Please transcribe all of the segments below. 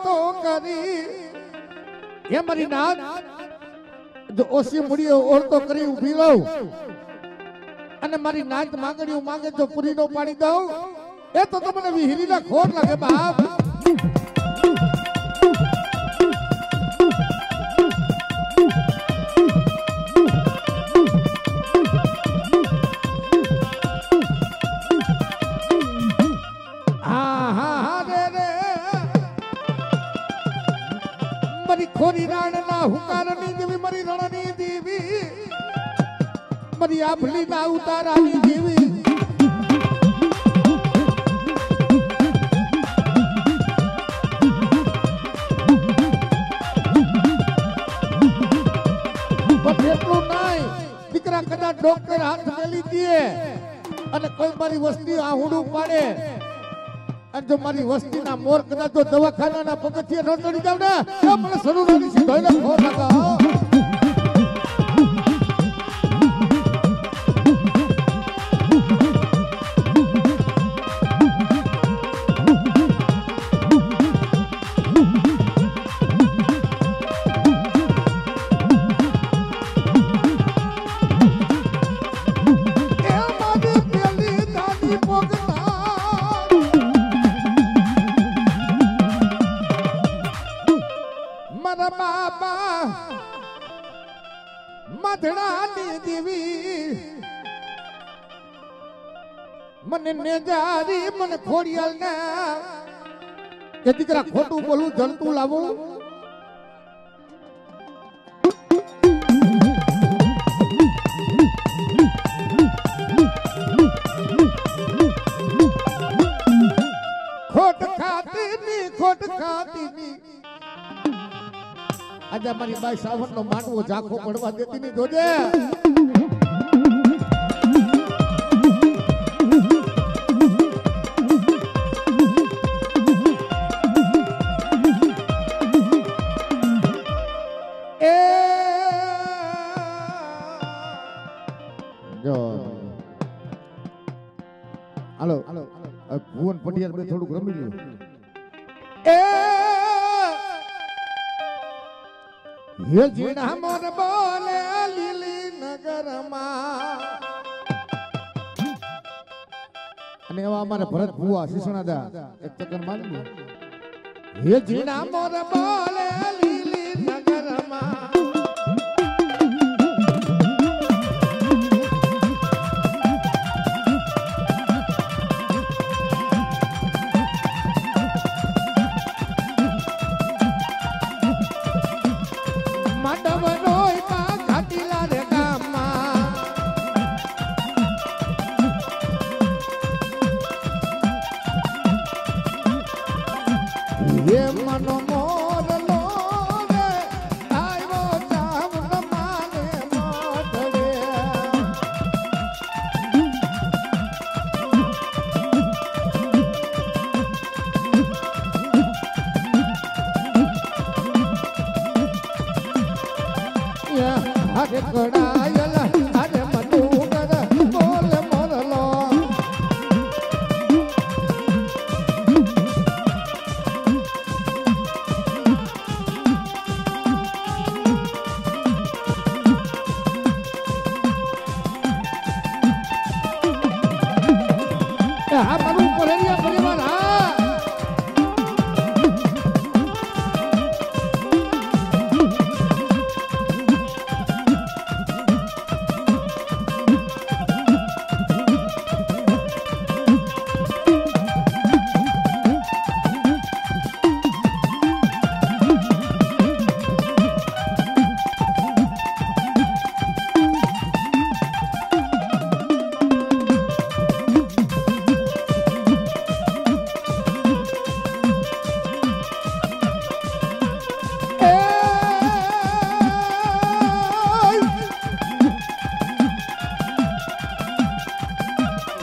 ઓળતો કરી એ મારી નાથ જો ઓછી મૂડીઓ ઓળતો કરી ઊભી રહું અને મારી નાત માંગણીઓ માંગે જો પૂરી નો પાડી દઉં એ તો તમને વિહિરીના ખોટ લાગે બાપ ખોરી રાણના હુકારની દેવી મારી રણની દેવી મારી આભલી ના ઉતારાની દેવી પણ એટલું નહીં દીકરા કદાચ ડોક્ટર હાથ મેલી દે અને કોઈ મારી વસ્તી આહુડું પાડે અને જો મારી વસ્તીના મોર કદાચ જો દવાખાનાના પગથિયે ન ચડી જાવ ને તો મને સરુરાની સીધોઈને ખોર લાગા મને નેજારી મને ખોડિયાલ ના કે દીકરા ખોટું બોલું જલતું લાવું ખોટ ખાતી ની આજે મારી બાઈ સાવન નો માંડવો ઝાંખો પડવા દેતી ની જોજે હાલો ભુવન પટિયાર બે થોડુંક રમી લ્યું હે જીણા મોર બોલે લીલી નગરમાં અને એવા અમારા ભરત ભુવા શિસણાદા એક ચક્કર મારી હે જીણા મોર બોલે લીલી નગરમાં હરે કડાયલા હરે મધુકર બોલ મોરલો આ મારું પરેરિયા પરિવાર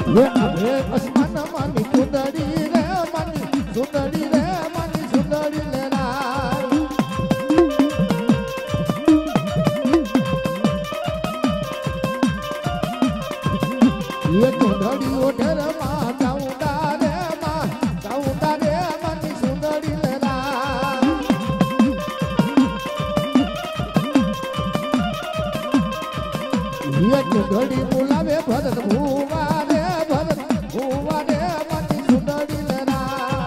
ये अभे आसमान मानी सुंदरी रे मानी सुंदरी रे मानी सुंदरी ले ये सुंदरी ओढ़र माँ जाऊंदा रे मानी सुंदरी ले ઘડી બોલાવે ભરત ભૂવા રે ભરત ભૂવા રે મારી સુંદરી લેરા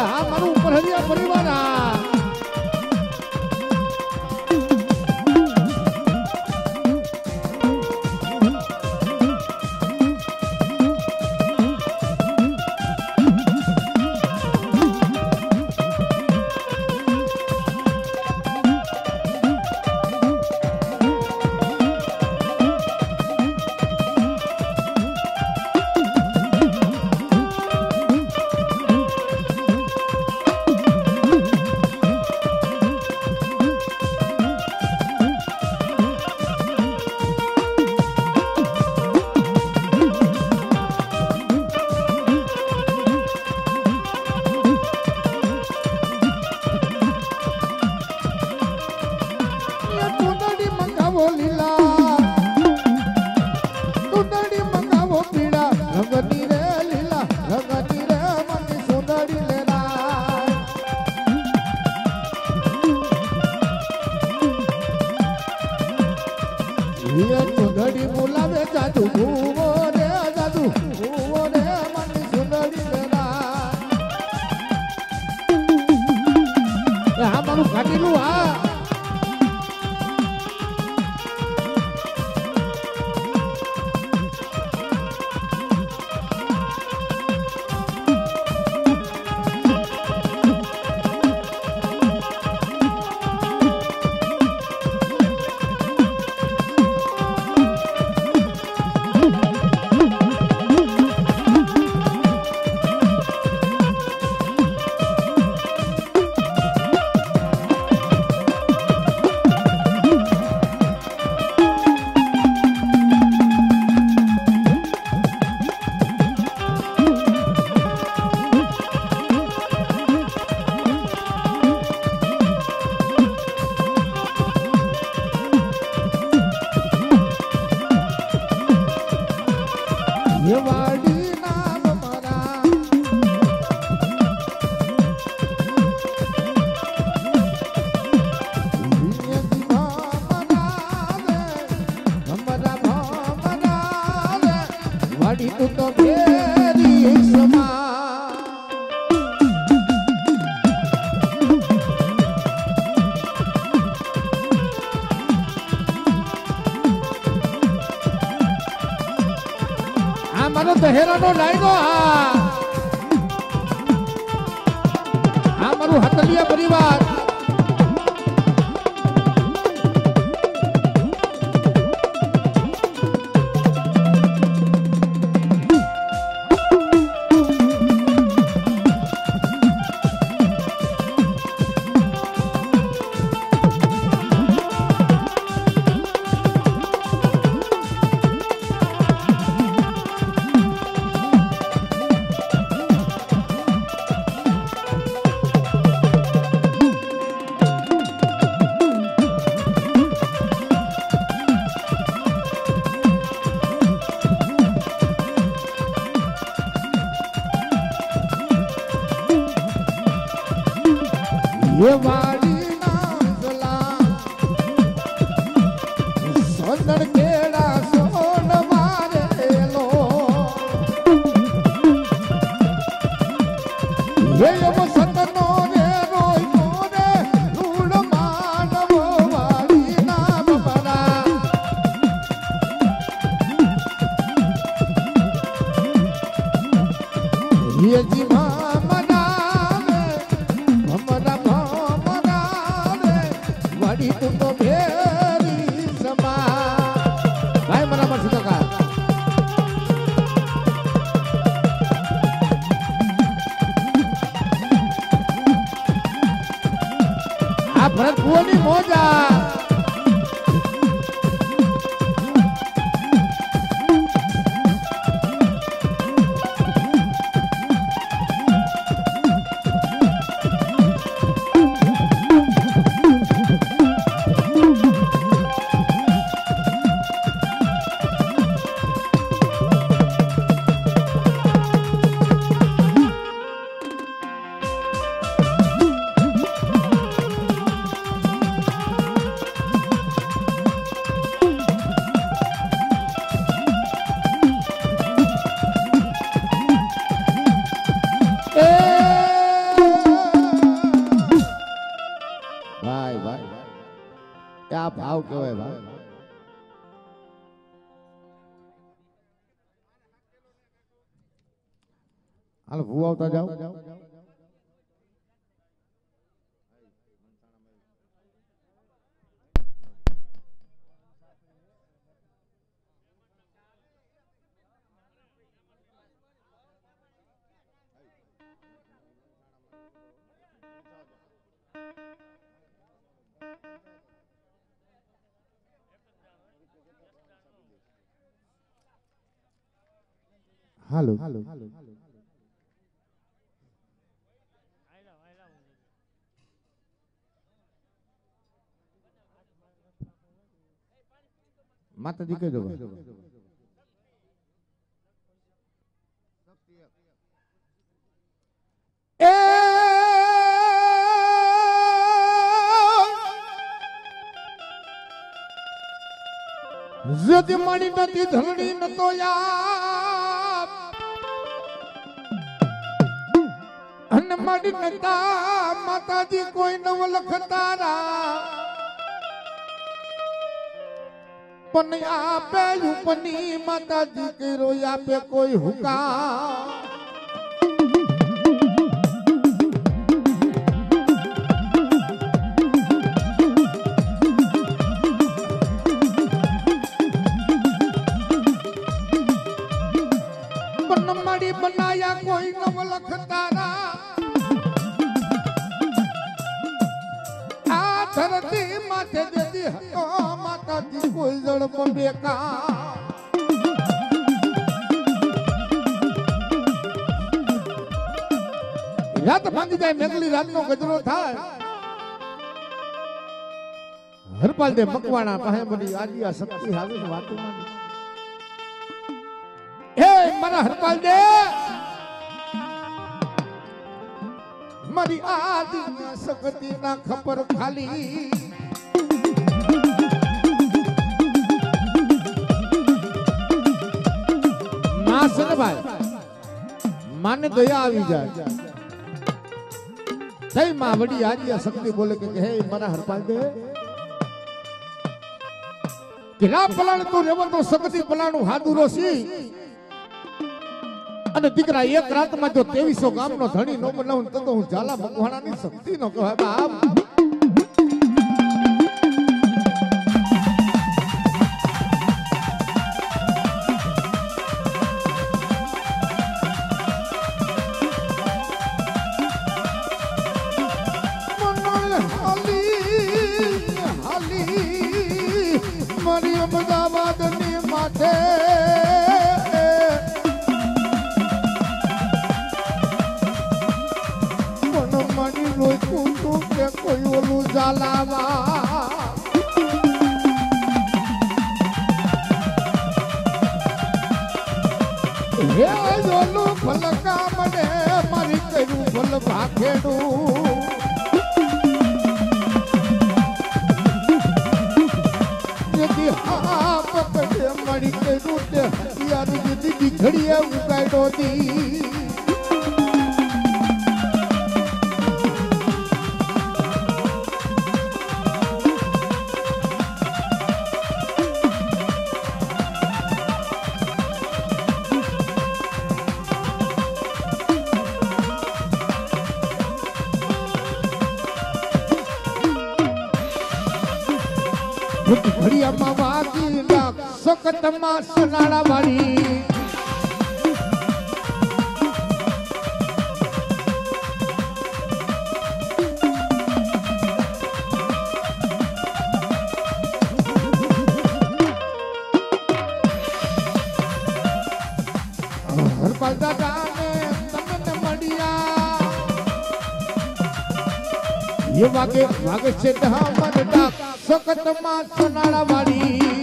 આ મારું ઉપર હરિયા પરિવાર ઘડી બોલાવે જાદુ ભૂવો રે જાદુ ભૂવો રે મારી સુંદરી લેરા આ મારું ઘાટીલું હા વાડી નામ મારા વાડી તું તો ફેરી સમા મારો દહેરાનો લાઈનો આ મારું હતલિયા પરિવાર ये वाड़ी नाजला सोनर केड़ा सोन मारेलो ये वसंतनो रे रोइनो रे लूड़ मानवो वाड़ी नाम बरा ये जीवा તું તો ભેરી સમા ભાઈ બરાબર છે કાકા આ ભરત ભુવનની મોજા ભાઈ ભાઈ આ ભાવ કહેવાય ભાઈ. હાલ ભૂ આવતા જાઓ. હાલો માતાજી કહી દો. એ જતી મણી નથી ધરણી નતો યાર અને મણી નતા માતાજી કોઈ નવ લખતારા પણ આપે ઉપની માતાજી કર્યો આપે કોઈ હુકા बनाया कोई नवलख तारा आ धरती माथे देती हतो माताजी कोई जड़ बेका रात भांगी जाए मेघली रात नो गजरो थाय हरपाल दे मकवाणा पाहे बड़ी आजी आ शक्ति हावे वातो मानी हे मरा हरपाल दे मरी आदि सकती ना खबर खाली ना सुन भाई माने दया આવી જાય સહી માં વડી આજી શક્તિ બોલે કે હે મરા હરપાલ દે કિલા પલાણ તો રેવો તો શક્તિ પલાણું હાદુરો સી અને દીકરા એક રાતમાં જો 2300 ગામનો ધણી નો બનાવું તો હું ઝાલા મકવાણાની શક્તિ નો કહેવાય બાપ. મારી અમદાવાદની માથે कोई ओलू जालावा हे ओलू फलका मने मारी करू फल भाखेडू यदि हा पकड़े मारी करू ते यार यदि बिखड़िया उगाड़ो दी ઘડિયામાં વાગી લાગ સખતમાં સનાળા વાળી હરપાલ દાદાને તમને મળ્યા એ વાગે છે ધામર ડાક સખતમાં સનાળા વાળી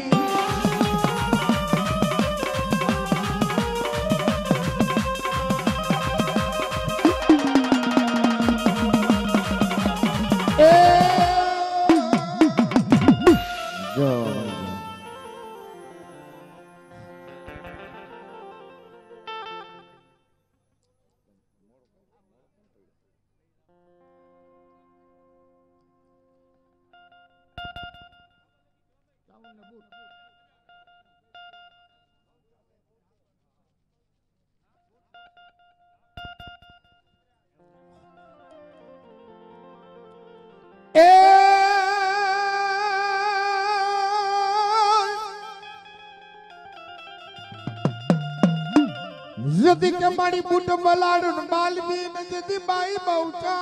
जदी के माड़ी बूट बलाड़ बालवी न जदी बाई बौचा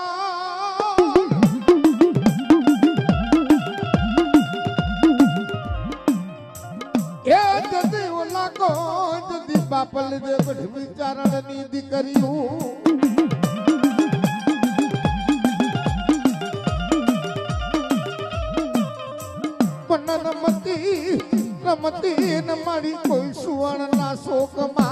ए जदी ओला को जदी बापल दे बड़ विचारण नी दीकरियो पन्नन मती रमती न माड़ी कोई सुवर्ण ना शोकमा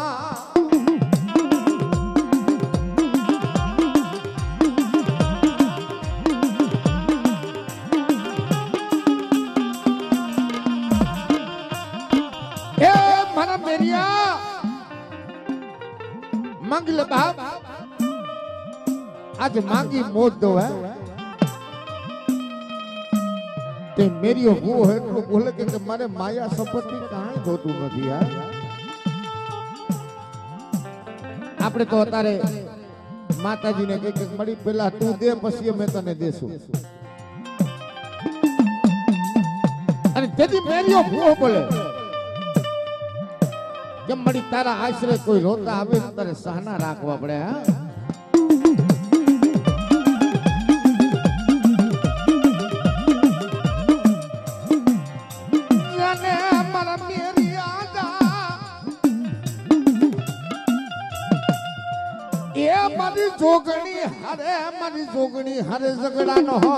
मंगल बाप आज मांगी मोत दो है ते मेरी वो है तो बोले कि मारे माया संपत्ति कहां गोतू નથી यार આપણે તો અત્યારે માતાજીને કે મળી પેલા તું દે પછી મે તને દેશું અને તેથી મેરીઓ ભૂ બોલે जब मड़ी तारा आश्रय कोई रोता आवे तारे सहना राखवा पड़े हां जाने मर मेरी आजा ये मरी जोगणी हरे झगड़ा न हो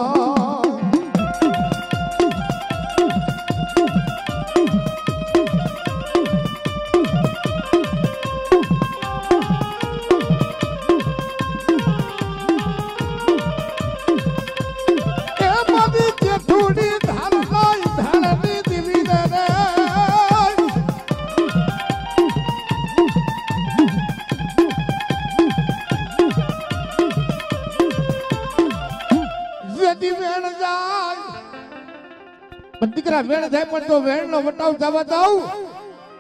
દીકરા વેણ જાય પણ તો વેણ નો વટાવ જવા દઉં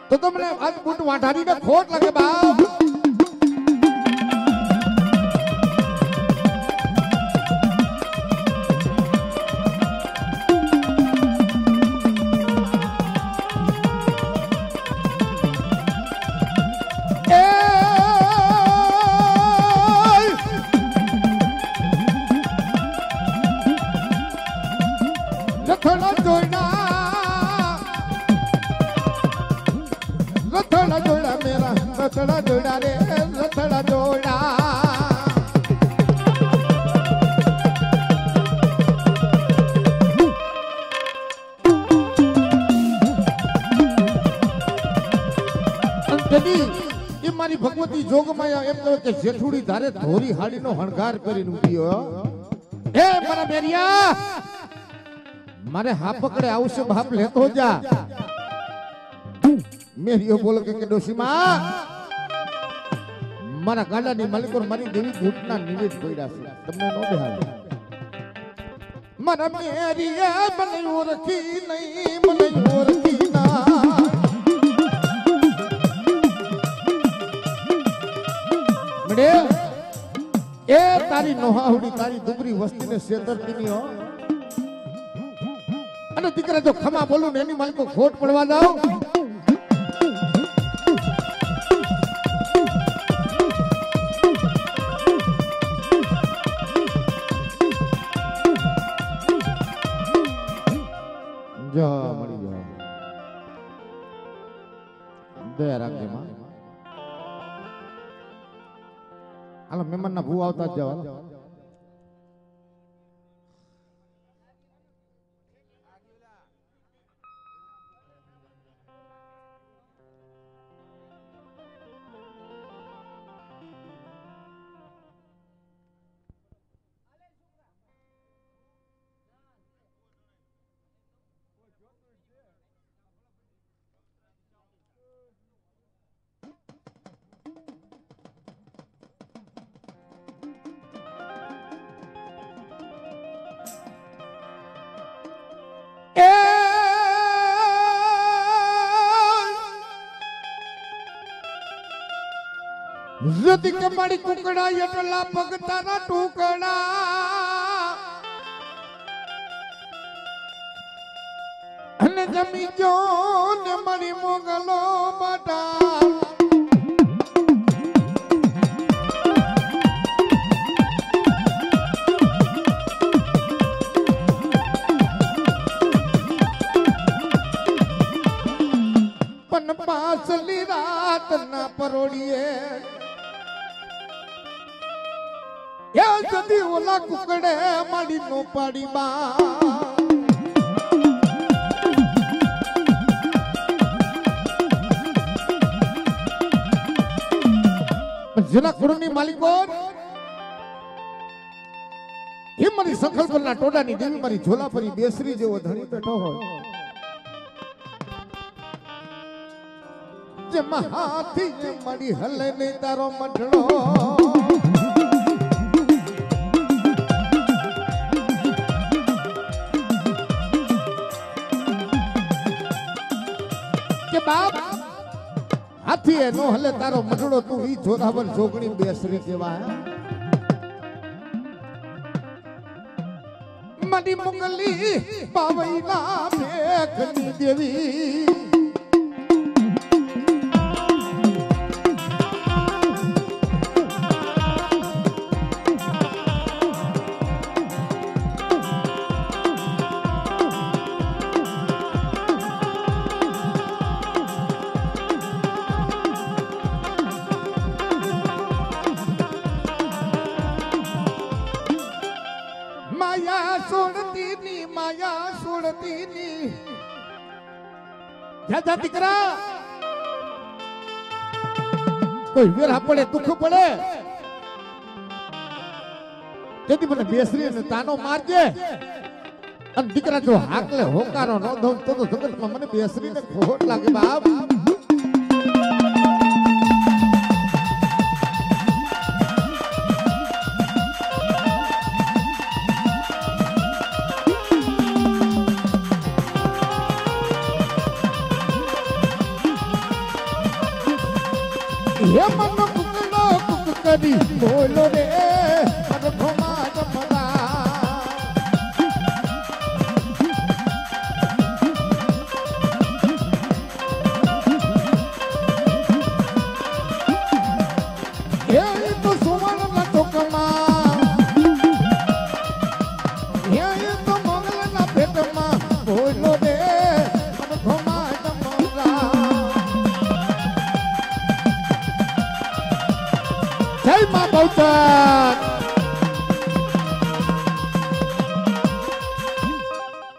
તો તમને આજ બૂટ વાઢાની ને ખોટ લાગે બાપ रथड़ा जोड़ा रे रथड़ा जोड़ा अंजनी ये मारी भगवती जोगमाया एम तो के जेठुड़ी धारे धोरी हाड़ी नो हणगार करीने उभीयो ए मारा बेरिया मारे हा पकड़े आवश्य बाप लेतो जा मेरियो बोल के डोसी मां मारा गाड़ा नी मालिक और मारी देवी घुटना निवेद पड़ा से तमने नो बेहाल मारा मेरिया मनयो रखी नहीं मनयो रखी ना मडे ए तारी नोहावडी तारी दुबरी वस्ती ने सेतरती नी हो अने दीकरा जो खमा बोलू ने एनी मालिक को खोट पड़वा जाओ जा मरी जा दया રાખજે માં હાલો મહેમાન ના ભૂ આવતા જ જાવ જ્યોતિ કે મારી કુકડા એટલા પગતાના ટુકડા અને જમી જો ને મારી મોગલો બાટા પણ પાછલી રાત ના પરોડીએ યા જદી ઓલા કુકડે મારી નો પાડી બા જેના કુળની માલિકો એ મારી સંકલ્પના ટોડાની દેવી મારી ઝોલા પરી બેસરી જેવો ધણી બેઠો હોય જે મહાથી જે મારી હલે ને તારો મઢડો કે બાપ હાથી નો હલે તારો મઢડો તું ઈ જોરાવર જોગણી બેસરી કહેવાય મની મુગલી પાવઈના ભેખની દેવી માયા છોડતી ની જાજા દીકરા કોઈ વેરા પડે દુઃખ પડે તેથી મને બેસરી ને તાનો મારજે અને દીકરા જો હાકલે હોકારો ન દઉં તો જગતમાં મને બેસરી ને ખોટ લાગે બાપ હે મન કુકડો કુક કરી બોલો રે મન ભમા જમરા હે તો સુવર્ણ ના ચોકમાં હે તો મોગલ ના પેટમાં બોલો રે મન ભમા જમરા જય માં બહુચર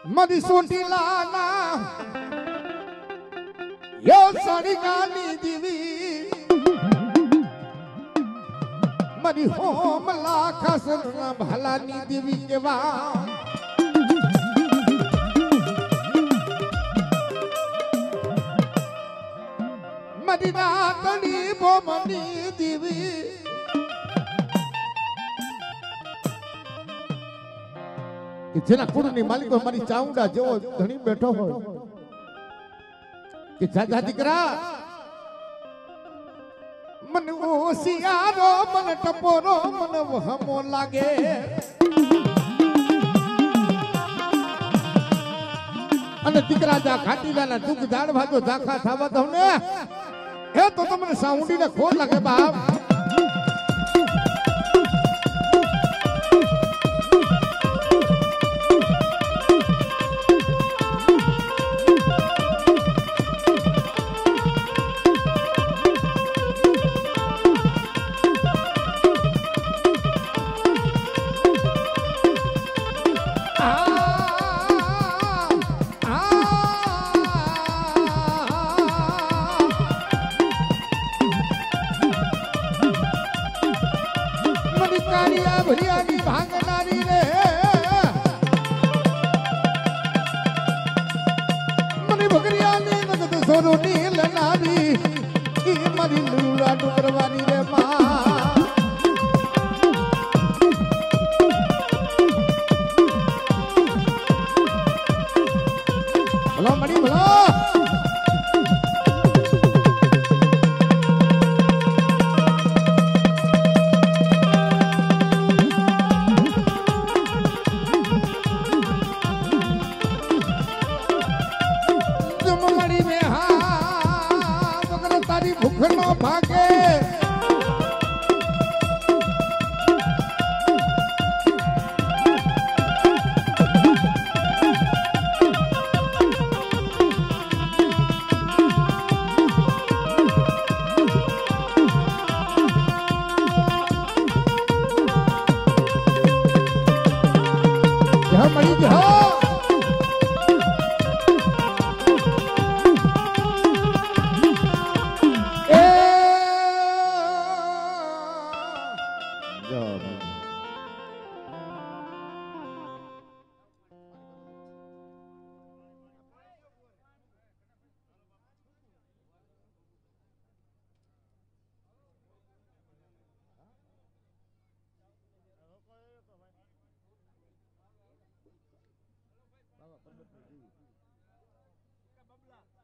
મદી સોટીલાના યો સળિકાની દીવી મદી હોમ લાખસના ભાલાની દેવી કેવા મદી નાતડી બોમની દેવી કે જેના કુળની માલિકો મારી ચાઉંડા જેવો ધણી બેઠો હોય કે જાજા દીકરા મને ઓસિયારો મને ટપોરો મને વહમો લાગે અને દીકરા જા ખાટીલાના દુઃખ ઝાડ ભાજો ઝાખા થાવા દઉં ને એ તો તમને સાઉન્ડીને ખોટ લાગે બાપ ભરિયાની ભાંગનારી રે મને ભગરિયાની નગદ સોરોની લનારી ઈ મારી લૂડા ડુંગરવાની રે માં ભલો મળી ભલો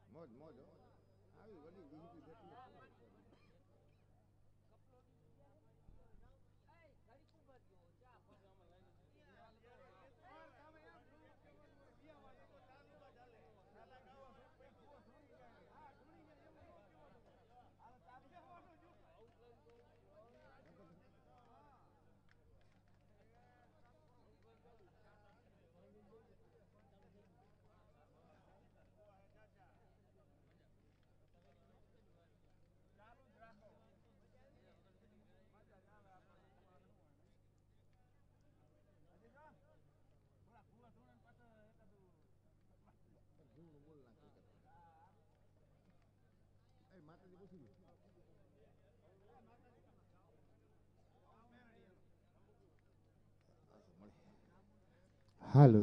મોજ મોજ આવી વડી બીજી બેઠી હાલો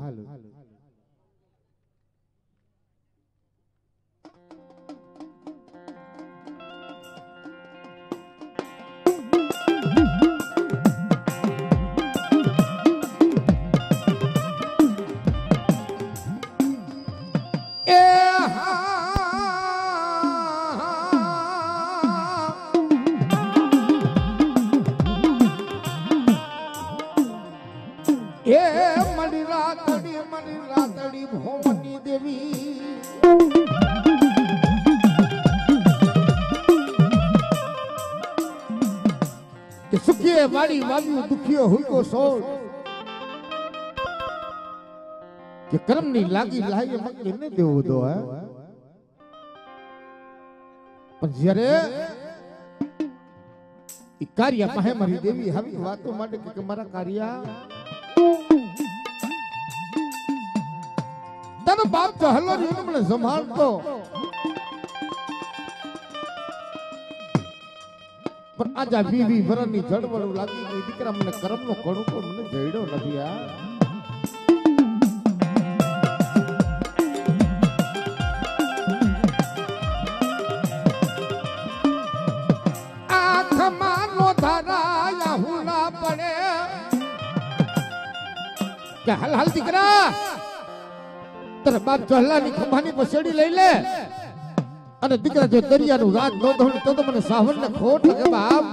મની રાતડી ભોમની દેવી કે સુખીએ વાડી વાવ્યું દુખીઓ હુકો સોળ કે કર્મની લાગી લાગે મકે ન દેવું દો હે પણ જ્યારે ઈ કાર્ય પાહે મારી દેવી આવી વાતો માટે કે મારા કાર્ય તારો બાપ તો હલો રીને મને સંભાળતો પણ આજા 20 વર્ષની જડવડું લાગી ગઈ દીકરા મને કર્મનો કણું પણ મને જડ્યો નથી આખમાં નો ધારાયા હુલા પડે કે હાલ હાલ દીકરા તારા બાપ ચહલાની ખંભાની પસેડી લઈ લે અને દીકરા જો દરિયાનું રાજ ન ધોણ તો મને સાવન ને ખોટ લાગે બાપ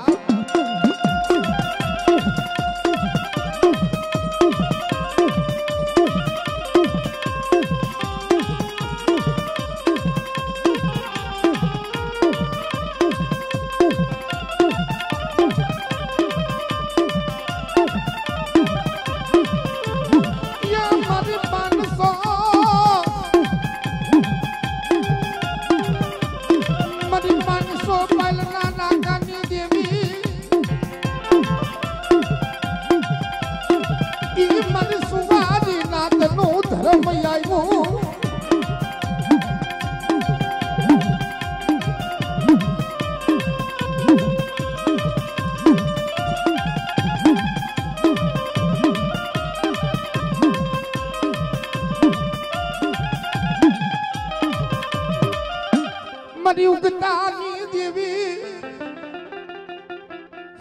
ઉગતાની દેવી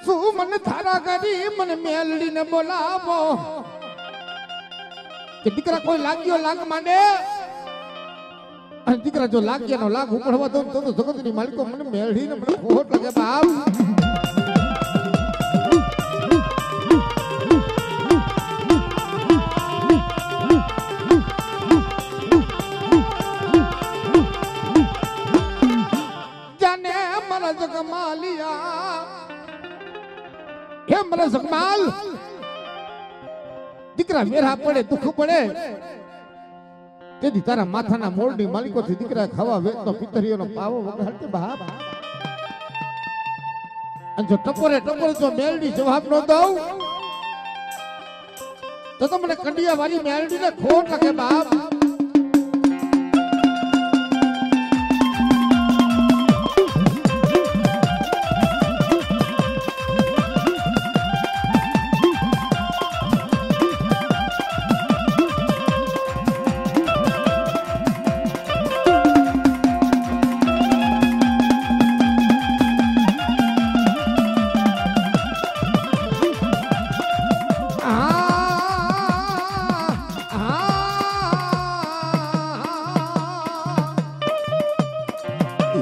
શું મને ધારા કરી મને મેલડીને બોલાવો કે દીકરા કોઈ લાગ્યો લાગ માંડે અને દીકરા જો લાગ્યાનો લાગ ઉકળવા દો તો જગતની માલિકો મને મેલડીને મને ખોટ લાગે બાપ જગમાલ દીકરા વેરા પડે દુખ પડે તેથી તારા માથાના મોરની માલિકો થી દીકરા ખાવા વેચતો પિતરીઓનો પાવો વગાડતે બાપ અને જો ટપોરે જો મેલડી જવાબ ન દઉં તો મને કંડિયા વાળી મેલડીને ખોટ લાગે બાપ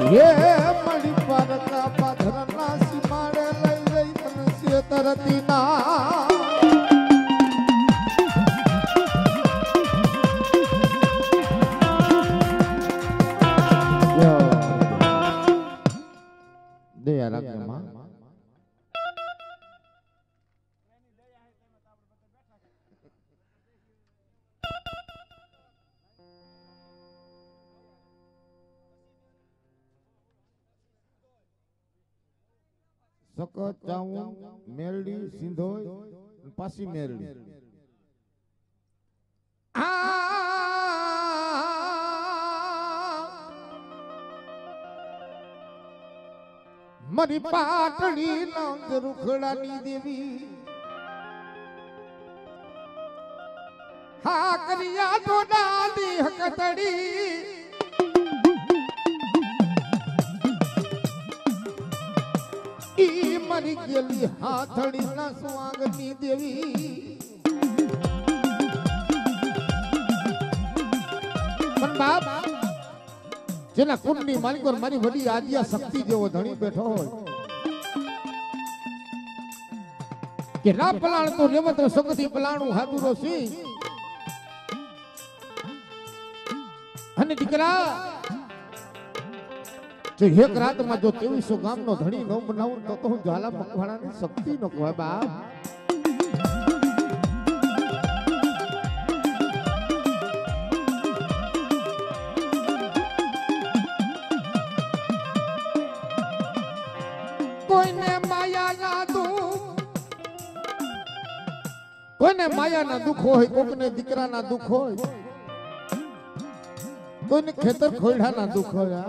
હે મળી પારકા પાથરના સીમાડે લઈ લઈ તને શેતરતી ના દયા રાખજે માં સકત ચાઉં મેરડી સિંધોય પાછી મેરડી મારી પાટડી નંદ રૂખડાની દેવી હા કરિયા તો ડાલી હકતડી ઈ મરી ગયેલી હાથડી ના સ્વાગની દેવી પણ બાપ જેના કુંડની માલિકો મારી વડી આદ્યા શક્તિ જેવો ધણી બેઠો હોય કે ના પલાણ તો રેવત સગતી પલાણું હાદુરો સિંહ અને દીકરા જો એક રાતમાં જો 2300 ગામનો ધણી ન બનાવું તો હું જ્વાલા મકવાણાની શક્તિ નો કહેવાય બાપ કોઈને માયાના દુઃખ હોય કોકને દીકરાના દુઃખ હોય કોઈને ખેતર ખોયડાના દુઃખ હોય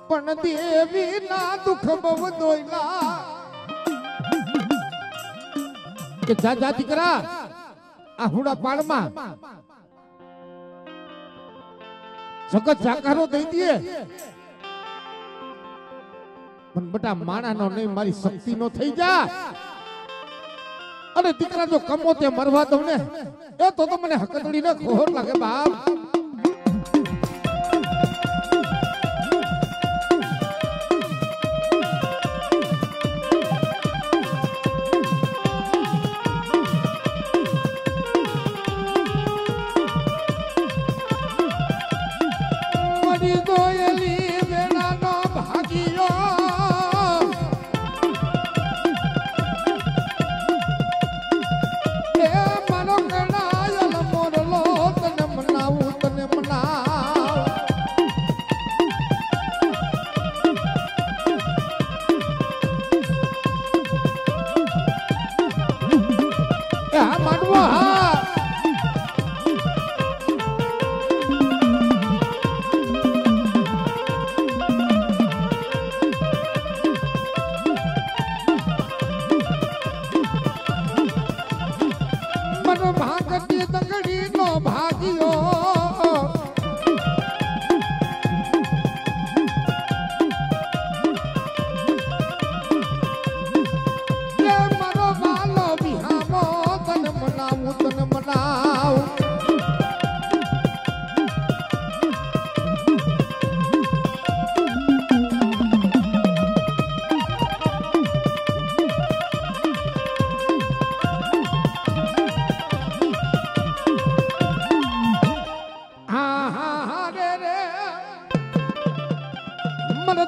પણ દેવી ના દુઃખ બહુ દોયલા કે જા દીકરા આ હુડા પાડમાં જગત જાકારો દઈ દે પણ બટા માણાનો નહીં મારી શક્તિ નો થઈ જા અને દીકરા જો કમો તે મરવા દઉં ને એ તો મને હકતડી ને ખોર લાગે બાપ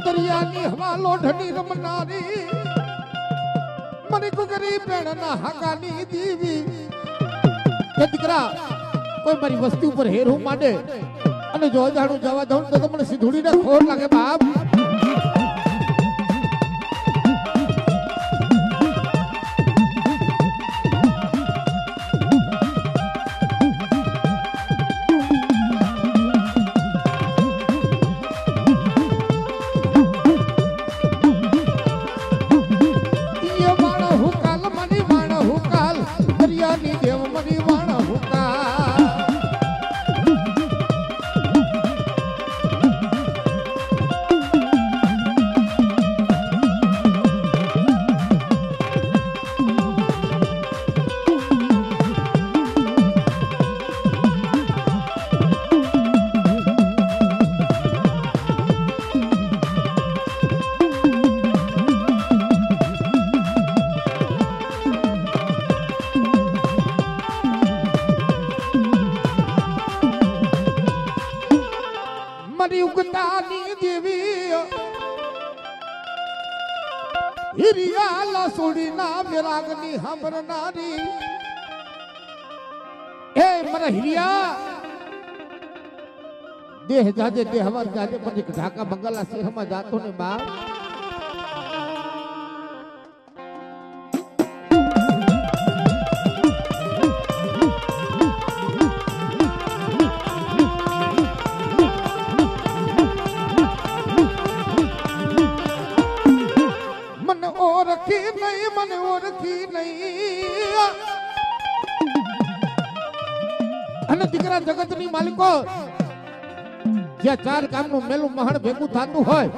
દરિયાની હવા લોઢની રમનારી મને કુકરી પેણના હાકાની દીવી કે દીકરા કોઈ મારી વસ્તી ઉપર હેરું માંડે અને જો જાણું જવા દઉં તો મને સીધુડીને ખોર લાગે બાપ કલયુગતાની દેવી હિરિયા લસુડીના વિરાગની હંભરનારી એ મારા હિરિયા દેહ જાજે દેહવાર જાજે પછી ઢાકા બંગાલા શહેરમાં જાતો ને બા મને ઓળખી નહીં અને દીકરા જગતની માલિકો જ્યાં ચાર કામનું મેલું મહણ ભેગું થતું હોય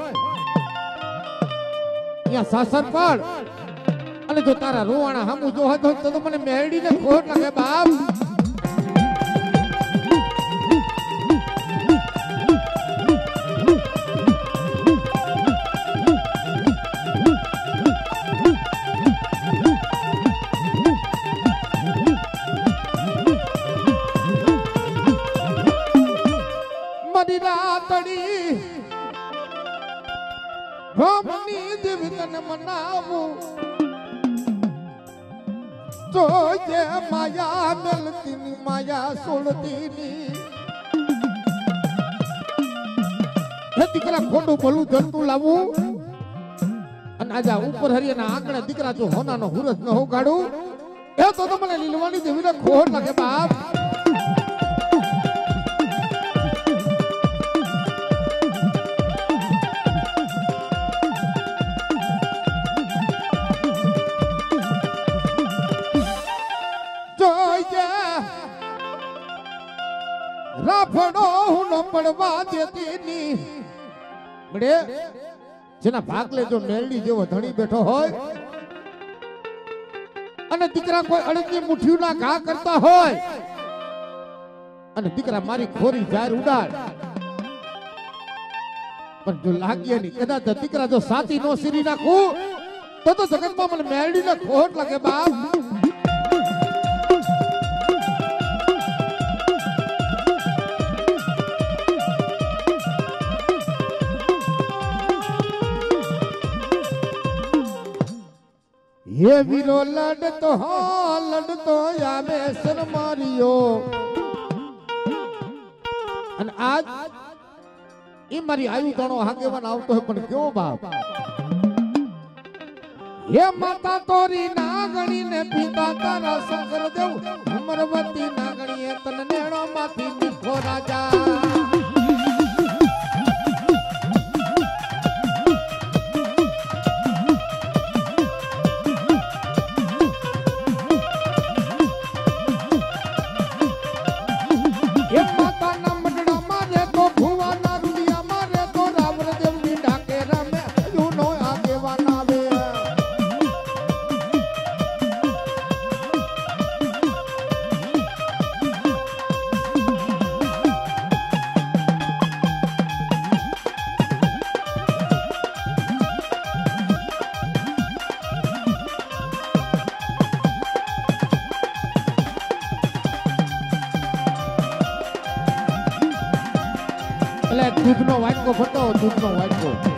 ત્યાં સાસર પર અને જો તારા રોવાણા હામું જો હતો તો મને મેળડીને ખોટ લાગે બાપ ભમની દેવતન મનાવું તો જે માયા મેલતીની માયા સોળતીની હે દીકરા ખોટું ભલું જંતુ લાવું અને આજા ઉપર હરિયાના આંગણે દીકરા જો હોનાનો હુરજ ન હોગાડું એ તો મને લીલવાની દેવીને ખોટ લાગે બાપ રાફડો હું ન પડવા દેતી ની બડે જેના ભાગલે જો મેલડી જેવો ધણી બેઠો હોય અને દીકરા કોઈ અડદની મુઠ્ઠીઓ ના ઘા કરતા હોય અને દીકરા મારી ખોરી જાર ઉડાડ પણ જો લાગીએ ની કદાચ દીકરા જો સાથી નો સીરી નાખું તો જગતમાં મને મેલડીને ખોટ લાગે બાપ ये वीरो लड़तो आवे सर मारियो અને આજ ઈ મારી આયુ તણો હાગેવાન આવતો હોય પણ કેવો બાપ હે માતા તોરી નાગણી ને પિતા તારા શંકર દેવ અમરવતી નાગણી એ તન નેણો માંથી મીઠો રાજા દૂધનો વાટકો ફટો દૂધનો વાટકો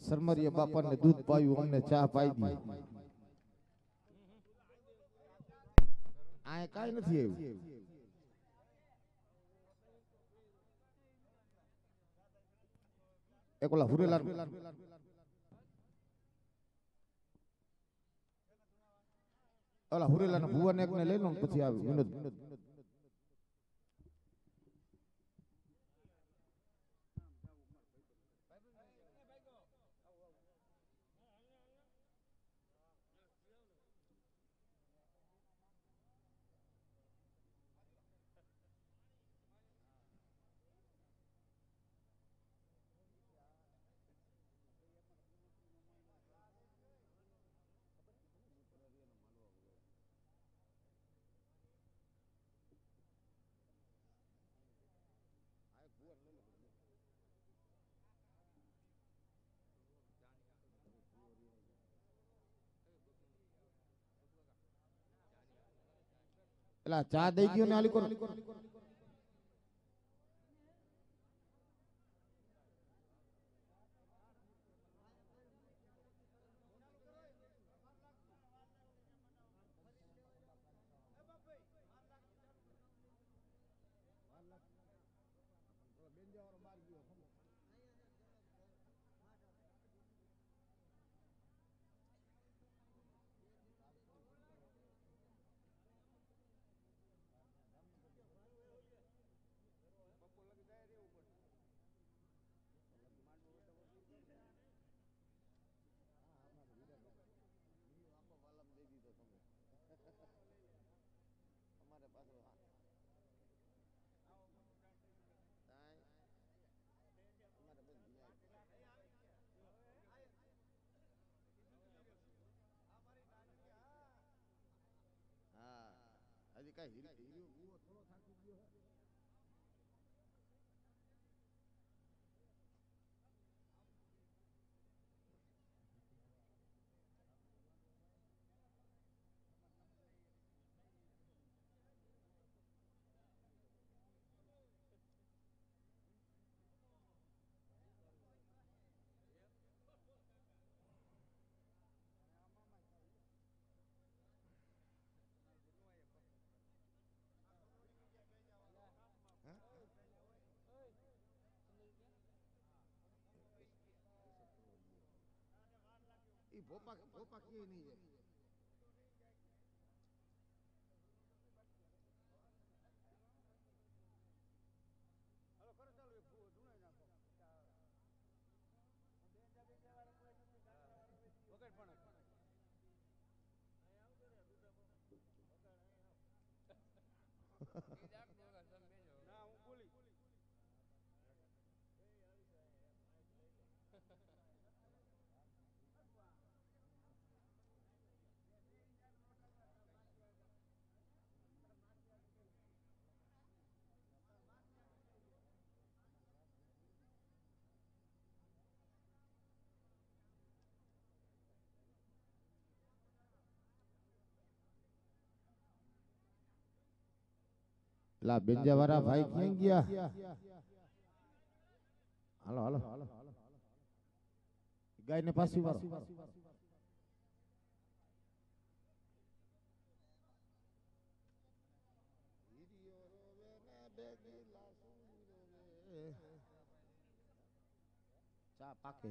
સરમરિયા બાપાને દૂધ પાયું, અમને ચા પાઈ દી. આ કાઈ નથી આવ્યું. એક ઓલા હુરેલા હુરેલા ભુવન એક ને લઈ લો પછી આવે વિનોદ. એલા ચા દઈ ગયો ને આલી કોણ? હજી કઈ હીરો થોડો થાકી ગયો. ભોપા કે નહીં જાય. લા બેંજા વાળા ભાઈ ક્યાં ગયા? હાલો હાલો ગાય ને પાછી વાળો. ચા પાકે.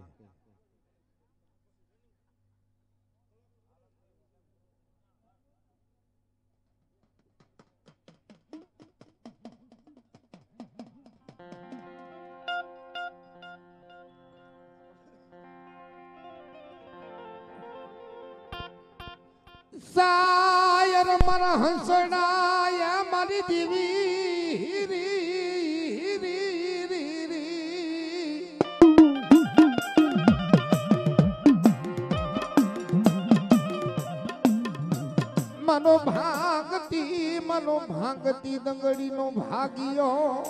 સાયર મારા હંસડાયા મારી દેવી રી રી રી રી. મનો ભાગતી દંગડીનો ભાગ્યો.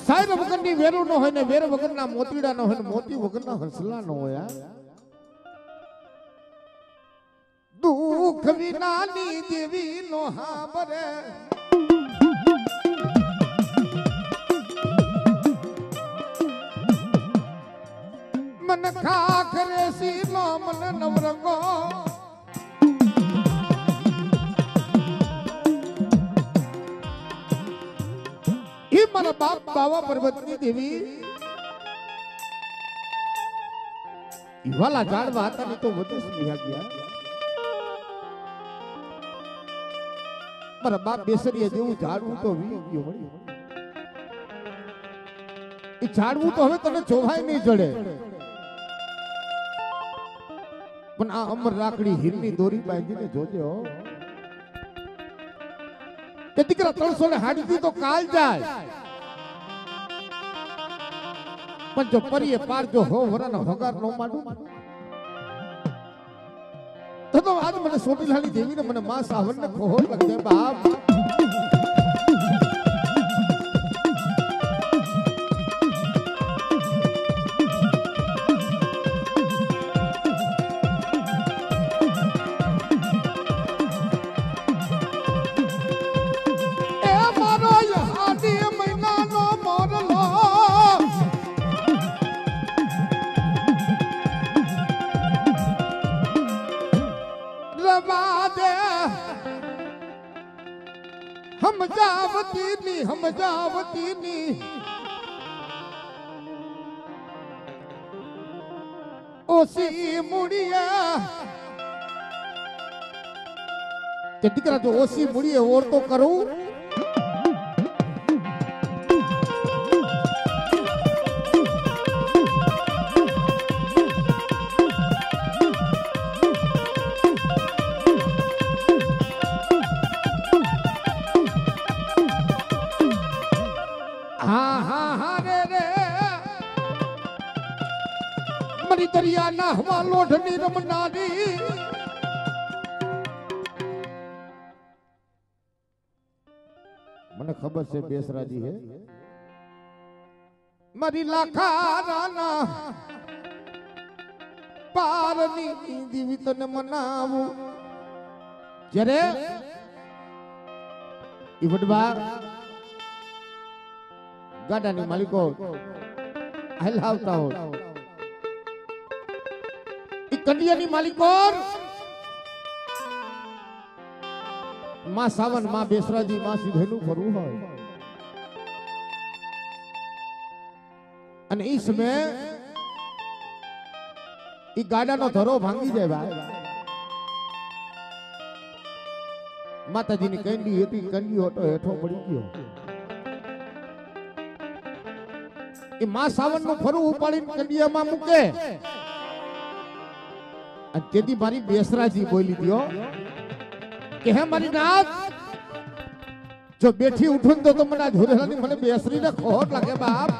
સાયર વગરની વેરું ન હોય ને વેર વગરના મોતીડા ન હોય ને મોતી વગરના હંસલા ન હોય. દુઃખ વિનાની દેવી નો હાબરે ખા કરે સી નો મન નવરંગો ઈ મારા બાપ બાવા પર્વતની દેવી ઈવાલા જાણવા હતા ને તો વધુ સ્નેહ ગયા મારા બાપ બેસરીએ જેવું ઝાડવું તો વી ગયો વળી એ ઝાડવું તો હવે તને જોવાય નહીં જડે પણ આ અમર રાખડી હીરની દોરી બાંધીને જોજે હો તે દીકરા 360 તો કાલ જાય પણ જો પરીએ પાર જો હો વરાના હોગાર નો માંડું તો આજ મને સોટીલાની દેવીને મને માં સાવરને ખોહર લગતે બાપ हम जावती नी ओसी मुड़िया ते दिकरा जो ओसी मुड़िए और तो करूं दरिया ना हवा लोढ़नी रमनारी મને ખબર છે બેસરાજી હે મારી લાખા રાના પારની દીવી તને મનાવું જ્યારે ઈ વડવા ગાડાની માલિકો હલાવતા હોય કંડિયાની માલિકો માં સાવન માં બેસરાજી માં સીધેનું ફરવું હોય અને ઈ સમય ઈ ગાડાનો ધરો ભાંગી જાય ભાઈ માતાજીની કંડી હતી કંડી હોતો હેઠો પડી ગયો એ માં સાવન નું ફરવું ઉપાડીને કંડિયામાં મૂકે તેથી મારી બેસરાજી બોલી દિયો કે હે મારી નાથ જો બેઠી ઉઠું તો મને ધોરેલાની મને બેસરીને ખોટ લાગે બાપ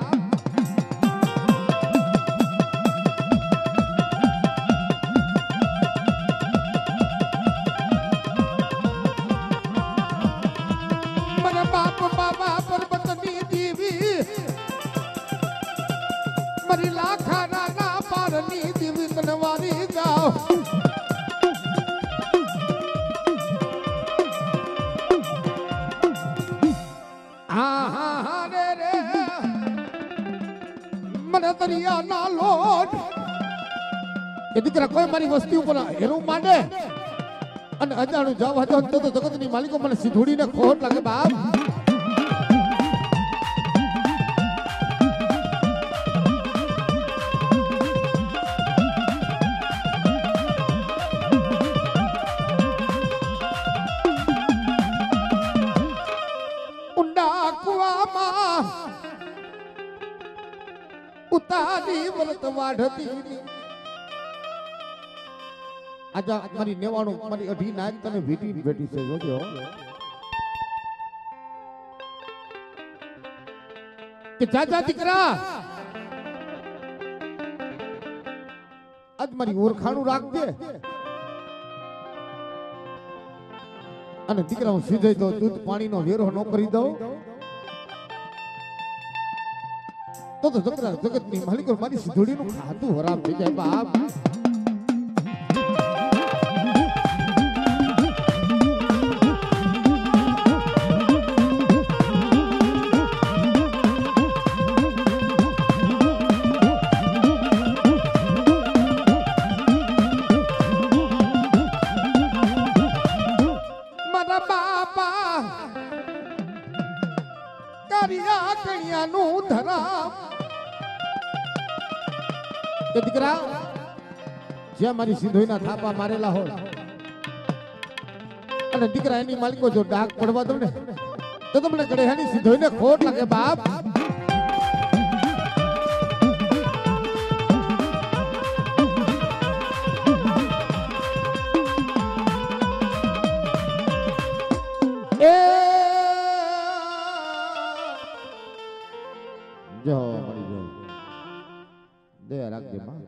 મને બાપ બાબા પર્વતની દેવી મારી લાખા રાના પારની દેવી તનવારી જાઓ મને દરિયા ના લોટ એ દીકરા કોઈ મારી વસ્તી ઉપર હેરું માંડે અને અજાણું જવા દો તો જગતની માલિકો મને સીધુડીને ખોટ લાગે બાપ ઉતારી વરત વાઢતી આજા મારી 99 મારી 18 નાક તને વીટી બેઠી છે જોજો કે જાજા દીકરા આજ મારી ઓરખાણું રાખજે અને દીકરા હું સીધે તો દૂધ પાણીનો વેરો ન કરી દઉં તો જગતની માલિકો મારી સીધોડીનું ખાતું હરામ થઈ જાય બાપ કે દીકરા જ્યાં મારી સિંધોઈના થાપા મારેલા હોય અને દીકરા એની માલિકો જો ડાઘ પડવા દો ને તો તમને ગળેહાની સિંધોઈને ખોટ લાગે બાપ. એ જો મળી જો દે રાખજે માં.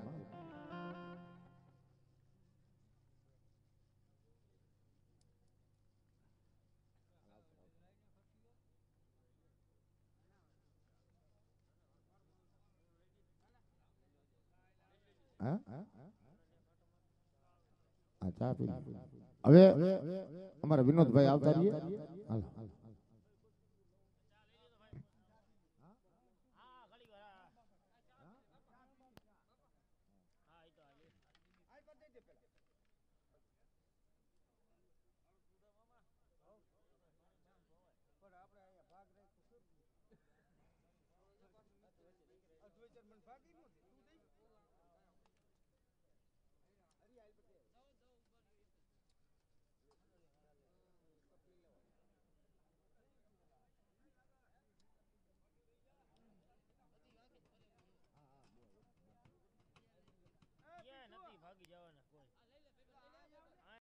ચા પી હવે અમારા વિનોદભાઈ આવતા રહીએ. હાલો